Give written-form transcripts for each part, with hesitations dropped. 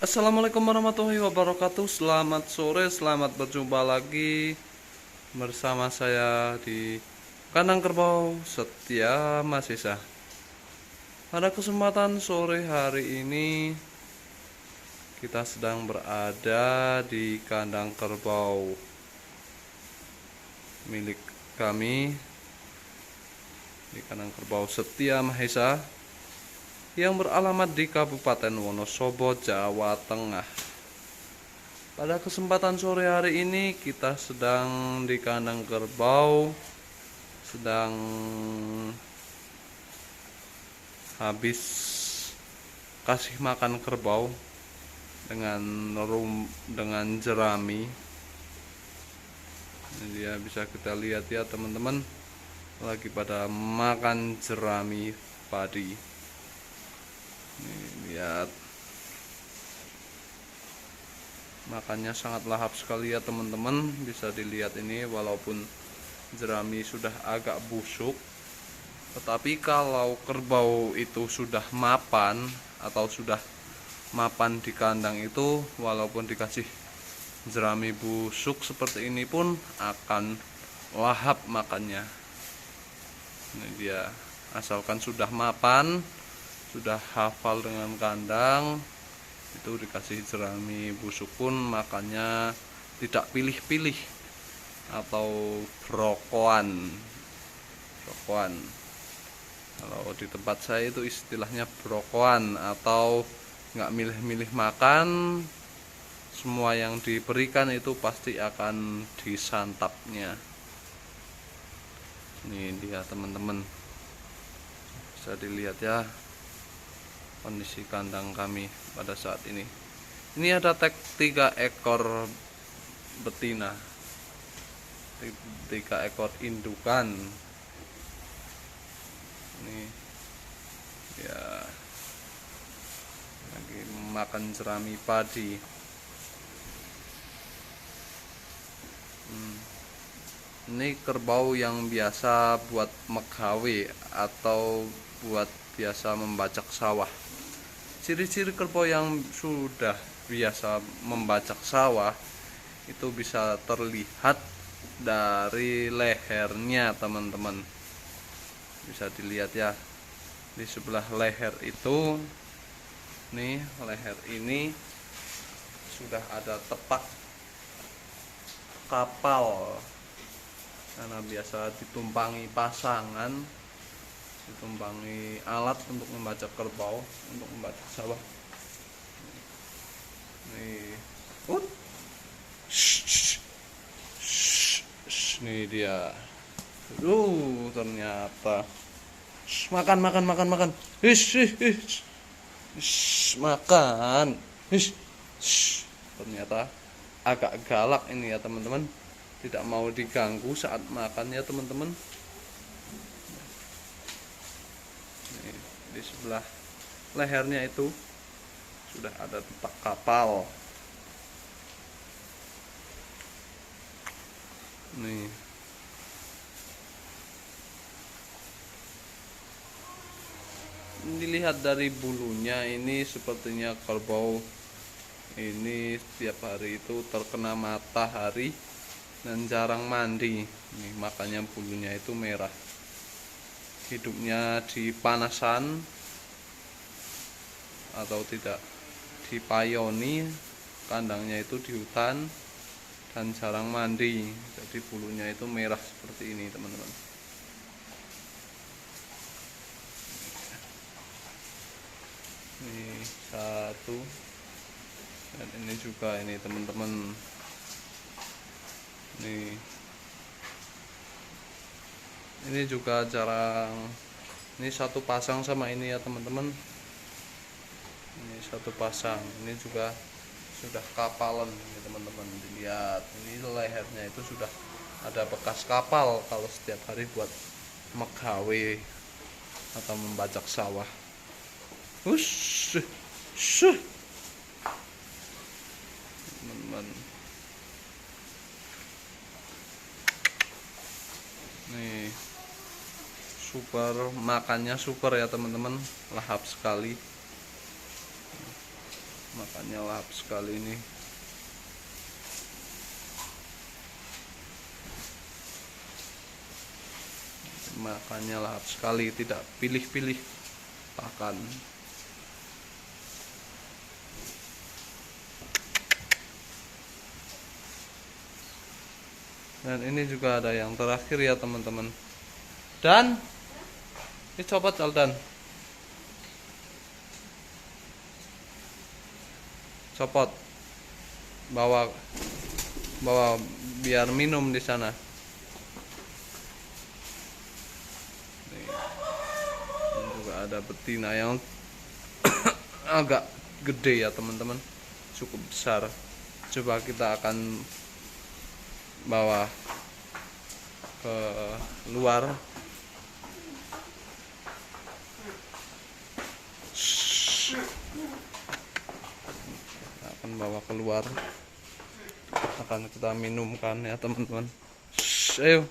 Assalamualaikum warahmatullahi wabarakatuh. Selamat sore, selamat berjumpa lagi bersama saya di kandang kerbau Setia Masisa. Pada kesempatan sore hari ini kita sedang berada di kandang kerbau milik kami, di kandang kerbau Setia Mahesa yang beralamat di Kabupaten Wonosobo, Jawa Tengah. Pada kesempatan sore hari ini kita sedang di kandang kerbau, sedang habis kasih makan kerbau dengan jerami. Ini dia, bisa kita lihat ya teman-teman, lagi pada makan jerami padi. Nih, lihat, makannya sangat lahap sekali ya teman-teman. Bisa dilihat ini, walaupun jerami sudah agak busuk, tetapi kalau kerbau itu sudah mapan atau sudah mapan di kandang itu, walaupun dikasih jerami busuk seperti ini pun akan lahap makannya. Ini dia, asalkan sudah mapan, sudah hafal dengan kandang, itu dikasih jerami busuk pun makannya tidak pilih-pilih atau brokoan. Kalau di tempat saya itu istilahnya brokoan, atau nggak milih-milih makan, semua yang diberikan itu pasti akan disantapnya. Ini dia teman-teman, bisa dilihat ya kondisi kandang kami pada saat ini. Ini ada 3 ekor betina, 3 ekor indukan. Ini ya, lagi makan jerami padi. Ini kerbau yang biasa buat megawe atau buat biasa membajak sawah. Ciri-ciri kerbau yang sudah biasa membajak sawah itu bisa terlihat dari lehernya teman-teman. Bisa dilihat ya, di sebelah leher itu, nih leher ini sudah ada tepak kapal, karena biasa ditumpangi pasangan, ditumpangi alat untuk membajak kerbau, untuk membajak sawah. Nih, nih dia. Ternyata makan. Makan. Ternyata agak galak ini ya teman-teman. Tidak mau diganggu saat makan ya teman-teman. Di sebelah lehernya itu sudah ada tepak kapal. Nih, dilihat dari bulunya ini, sepertinya kerbau ini setiap hari itu terkena matahari dan jarang mandi. Nih, makanya bulunya itu merah. Hidupnya di panasan atau tidak dipayoni, kandangnya itu di hutan dan jarang mandi, jadi bulunya itu merah seperti ini teman-teman. Ini satu, dan ini juga ini teman-teman. Ini juga jarang. Ini satu pasang sama ini ya teman-teman. Ini satu pasang. Ini juga sudah kapalan ya teman-teman. Dilihat, ini lehernya itu sudah ada bekas kapal kalau setiap hari buat megawe atau membajak sawah. Teman-teman. Nih, super, makannya super ya teman-teman, lahap sekali. Makannya lahap sekali ini. Makannya lahap sekali, tidak pilih-pilih pakan. Dan ini juga ada yang terakhir ya teman-teman. Dan ini copot Aldan. Copot. Bawa biar minum di sana. Nih. Dan juga ada betina yang agak gede ya teman-teman. Cukup besar. Coba kita akan bawa ke luar. Kita akan bawa keluar, akan kita minumkan ya teman-teman. Ayo.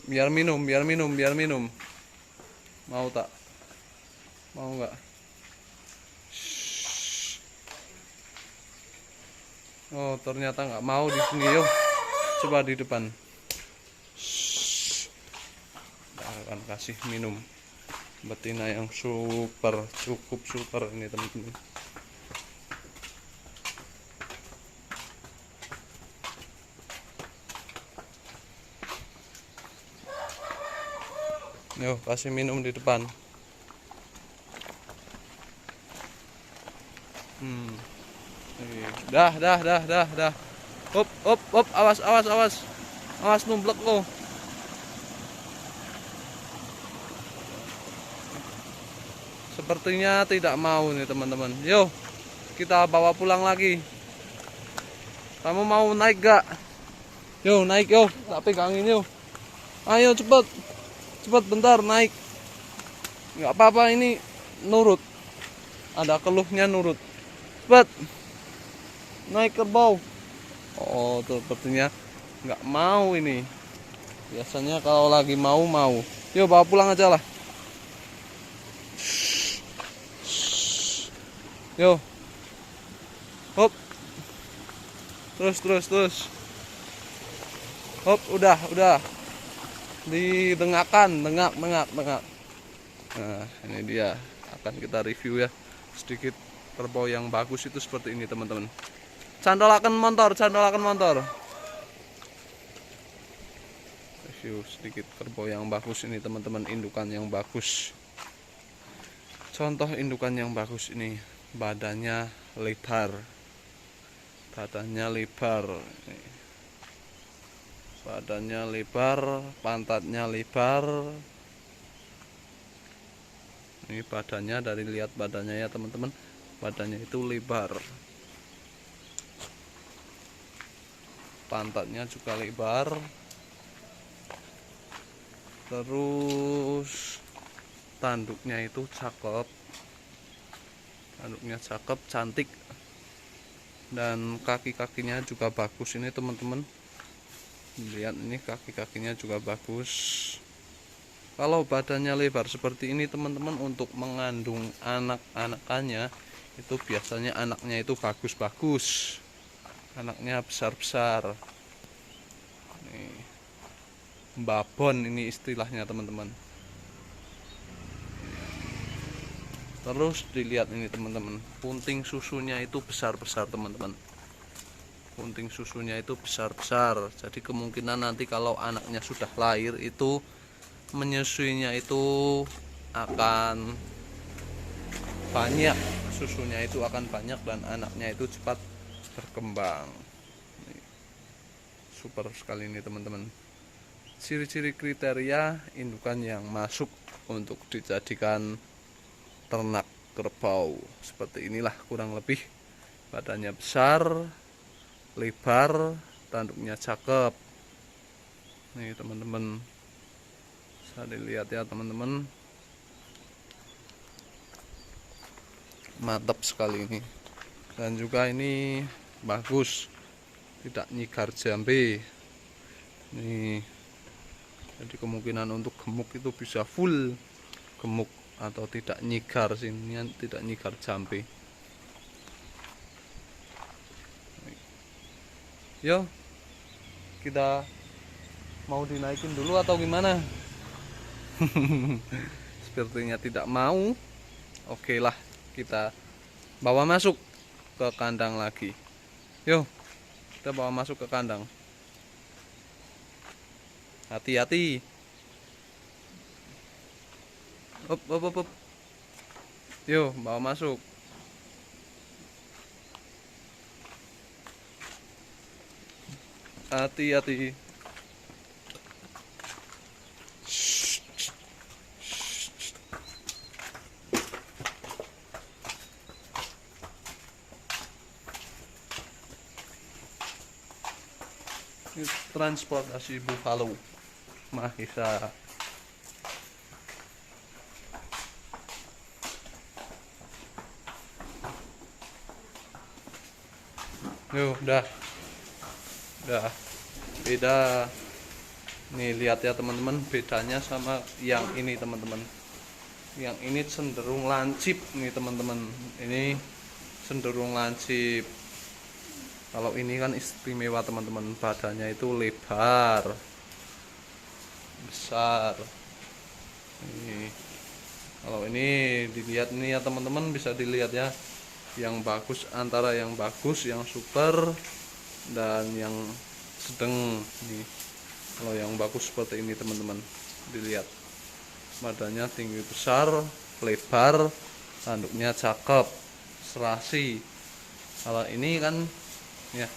Biar minum. Mau tak? Mau nggak? Oh, ternyata nggak mau di sini. Yuk, coba di depan. Kita akan kasih minum betina yang cukup super ini teman-teman. Yuk, kasih minum di depan. Dah. Hop, awas numplek lo. Sepertinya tidak mau nih teman-teman. Yuk, kita bawa pulang lagi. Kamu mau naik gak? Yuk, naik yuk, tak pegangin yuk. Ayo cepet bentar naik. Nggak apa-apa ini nurut. Ada keluhnya nurut. Cepet naik kerbau. Oh, sepertinya nggak mau ini. Biasanya kalau lagi mau. Yuk bawa pulang aja lah. Yo. Hop. Terus. Hop, udah. Didengakkan, dengak. Nah, ini dia. Akan kita review ya. Sedikit kerbau yang bagus itu seperti ini teman-teman. Candolakan motor. Review sedikit kerbau yang bagus ini teman-teman, indukan yang bagus. Contoh indukan yang bagus ini, badannya lebar. Badannya lebar, pantatnya lebar. Ini badannya, dari lihat badannya ya teman-teman. Badannya itu lebar. Pantatnya juga lebar. Terus tanduknya itu cakep. Tanduknya cakep, cantik. Dan kaki-kakinya juga bagus ini teman-teman. Lihat ini kaki-kakinya juga bagus. Kalau badannya lebar seperti ini teman-teman, untuk mengandung anak-anakannya itu biasanya anaknya itu bagus-bagus. Anaknya besar-besar. Nih. Babon ini istilahnya teman-teman. Terus dilihat ini teman-teman, punting susunya itu besar-besar teman-teman. Punting susunya itu besar-besar. Jadi kemungkinan nanti kalau anaknya sudah lahir itu menyusuinya itu akan banyak. Susunya itu akan banyak dan anaknya itu cepat berkembang. Super sekali ini teman-teman. Ciri-ciri kriteria indukan yang masuk untuk dijadikan ternak kerbau seperti inilah kurang lebih. Badannya besar, lebar, tanduknya cakep. Nih teman-teman, bisa dilihat ya teman-teman, mantap sekali ini. Dan juga ini bagus, tidak nyigar jambe. Nih Jadi kemungkinan untuk gemuk itu bisa full gemuk atau tidak nyigar, sini tidak nyigar jampe. Yo, kita mau dinaikin dulu atau gimana? Sepertinya tidak mau. Oke lah, kita bawa masuk ke kandang lagi. Yo, kita bawa masuk ke kandang. Hati-hati. Up. Yo, bawa masuk. Hati-hati. Ini transportasi Buffalo Mahisa. Yo, udah beda nih, lihat ya teman-teman, bedanya sama yang ini teman-teman. Yang ini cenderung lancip nih teman-teman, ini cenderung lancip. Kalau ini kan istimewa teman-teman, badannya itu lebar besar. Ini kalau ini dilihat ini ya teman-teman, bisa dilihat ya, yang bagus, antara yang bagus, yang super, dan yang sedang nih. Kalau yang bagus seperti ini teman-teman, dilihat badannya tinggi besar, lebar, tanduknya cakep, serasi. Kalau ini kan ya,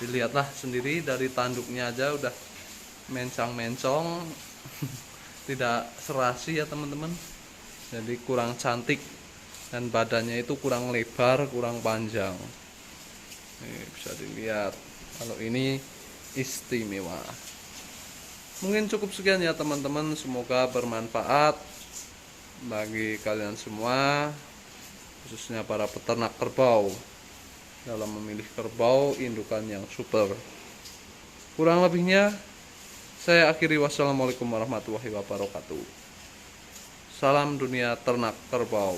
dilihatlah sendiri dari tanduknya aja udah mencong-mencong. Tidak serasi ya teman-teman, jadi kurang cantik, dan badannya itu kurang lebar, kurang panjang. Ini bisa dilihat, kalau ini istimewa. Mungkin cukup sekian ya teman-teman, semoga bermanfaat bagi kalian semua, khususnya para peternak kerbau, dalam memilih kerbau indukan yang super. Kurang lebihnya saya akhiri, wassalamualaikum warahmatullahi wabarakatuh. Salam dunia ternak kerbau.